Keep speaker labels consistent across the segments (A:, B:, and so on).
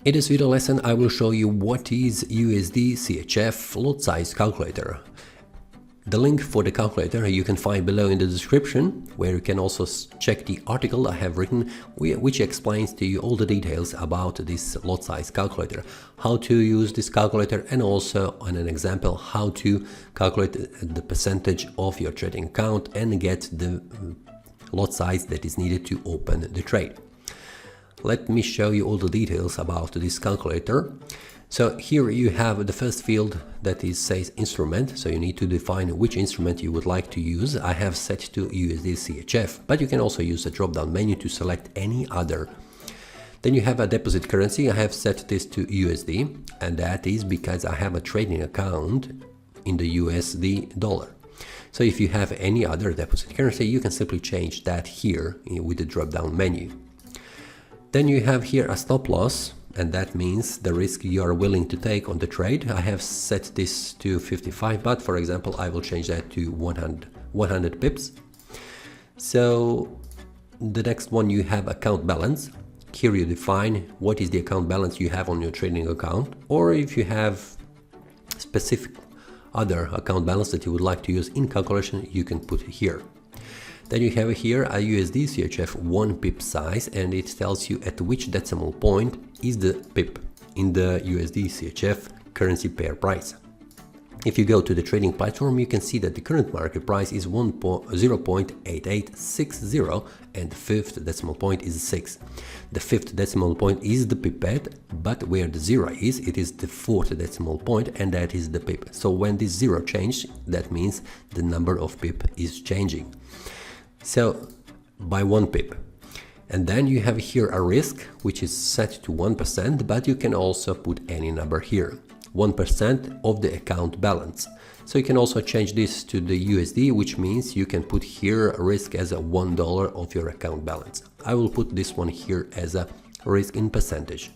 A: In this video lesson, I will show you what is USDCHF Lot Size Calculator. The link for the calculator you can find below in the description, where you can also check the article I have written, which explains to you all the details about this lot size calculator, how to use this calculator, and also on an example how to calculate the percentage of your trading account and get the lot size that is needed to open the trade. Let me show you all the details about this calculator. So here you have the first field that says instrument, so you need to define which instrument you would like to use. I have set to USDCHF, but you can also use the drop-down menu to select any other. Then you have a deposit currency. I have set this to USD, and that is because I have a trading account in the USD dollar. So if you have any other deposit currency, you can simply change that here with the drop-down menu. Then you have here a stop loss, and that means the risk you are willing to take on the trade. I have set this to 55, but for example, I will change that to 100 pips. So the next one, you have account balance. Here you define what is the account balance you have on your trading account, or if you have specific other account balance that you would like to use in calculation, you can put it here. Then you have here a USDCHF 1 pip size, and it tells you at which decimal point is the pip in the USDCHF currency pair price. If you go to the trading platform, you can see that the current market price is 0.8860 and the fifth decimal point is 6. The fifth decimal point is the pipette, but where the 0 is, it is the fourth decimal point, and that is the pip. So when this 0 changes, that means the number of pip is changing. So by 1 pip. And then you have here a risk which is set to 1%, but you can also put any number here, 1% of the account balance. So you can also change this to the USD, which means you can put here a risk as a $1 of your account balance. I will put this one here as a risk in percentage.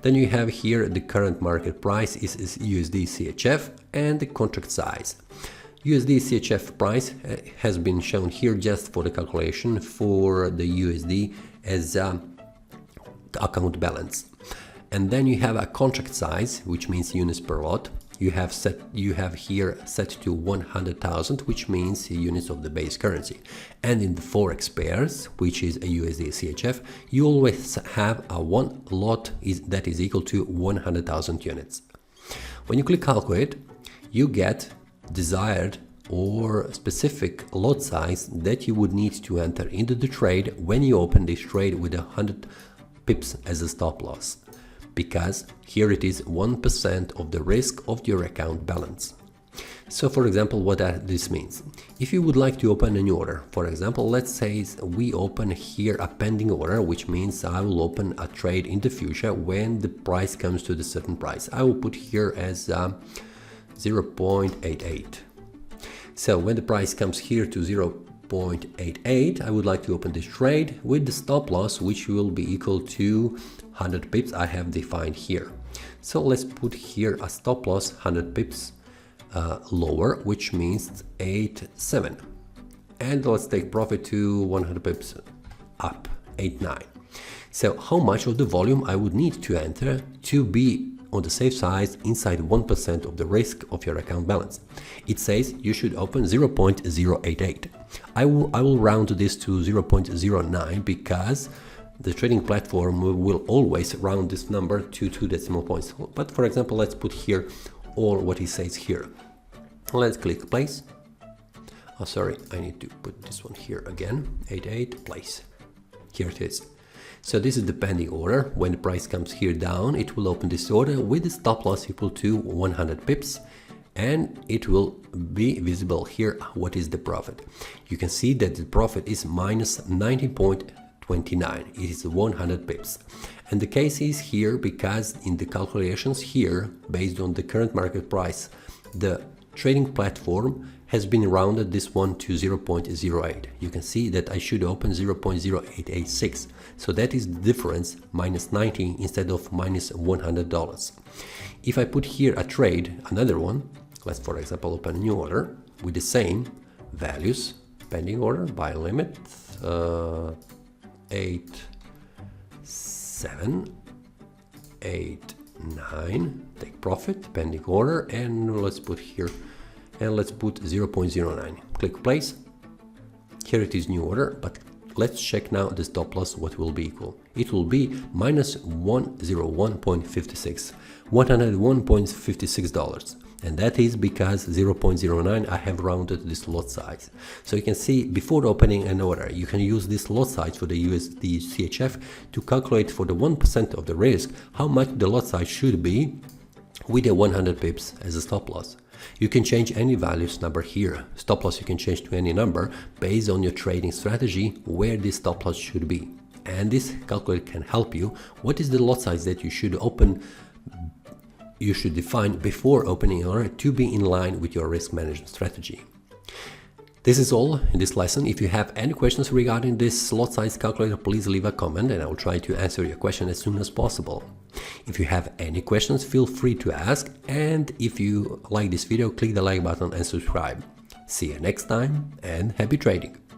A: Then you have here the current market price is USDCHF and the contract size. USDCHF price has been shown here just for the calculation for the USD as account balance. And then you have a contract size, which means units per lot. You have here set to 100,000, which means units of the base currency. And in the Forex pairs, which is a USDCHF, you always have a one lot that is equal to 100,000 units. When you click calculate, you get desired or specific lot size that you would need to enter into the trade when you open this trade with 100 pips as a stop loss, because here it is 1% of the risk of your account balance. So for example, what this means, if you would like to open a new order, for example, let's say we open here a pending order, which means I will open a trade in the future when the price comes to the certain price. I will put here as 0.88. So when the price comes here to 0.88, I would like to open this trade with the stop loss, which will be equal to 100 pips I have defined here. So let's put here a stop loss 100 pips lower, which means 87. And let's take profit to 100 pips up, 89. So how much of the volume I would need to enter to be on the safe side inside 1% of the risk of your account balance? It says you should open 0.088. I will round this to 0.09 because the trading platform will always round this number to 2 decimal points. But for example, let's put here all what it says here. Let's click place. Oh, sorry, I need to put this one here again. 88 place. Here it is. So this is the pending order. When the price comes here down, it will open this order with the stop loss equal to 100 pips, and it will be visible here what is the profit. You can see that the profit is minus 19.29. It is 100 pips. And the case is here because in the calculations here, based on the current market price, the trading platform has been rounded this one to 0.08. You can see that I should open 0.0886. So that is the difference, minus 90 instead of minus $100. If I put here a trade, another one, let's for example open a new order with the same values, pending order, buy limit 8, 7, 8, 9, take profit, pending order, and let's put here, and let's put 0.09. Click place. Here it is new order, but let's check now the stop loss, what will be equal. It will be minus 101.56, $101.56. And that is because 0.09 I have rounded this lot size. So you can see before opening an order, you can use this lot size for the USDCHF to calculate for the 1% of the risk how much the lot size should be with a 100 pips as a stop loss. You can change any values number here. Stop loss you can change to any number based on your trading strategy where this stop loss should be. And this calculator can help you what is the lot size that you should define before opening an order to be in line with your risk management strategy. This is all in this lesson. If you have any questions regarding this lot size calculator, please leave a comment and I will try to answer your question as soon as possible. If you have any questions, feel free to ask, and if you like this video, click the like button and subscribe. See you next time and happy trading!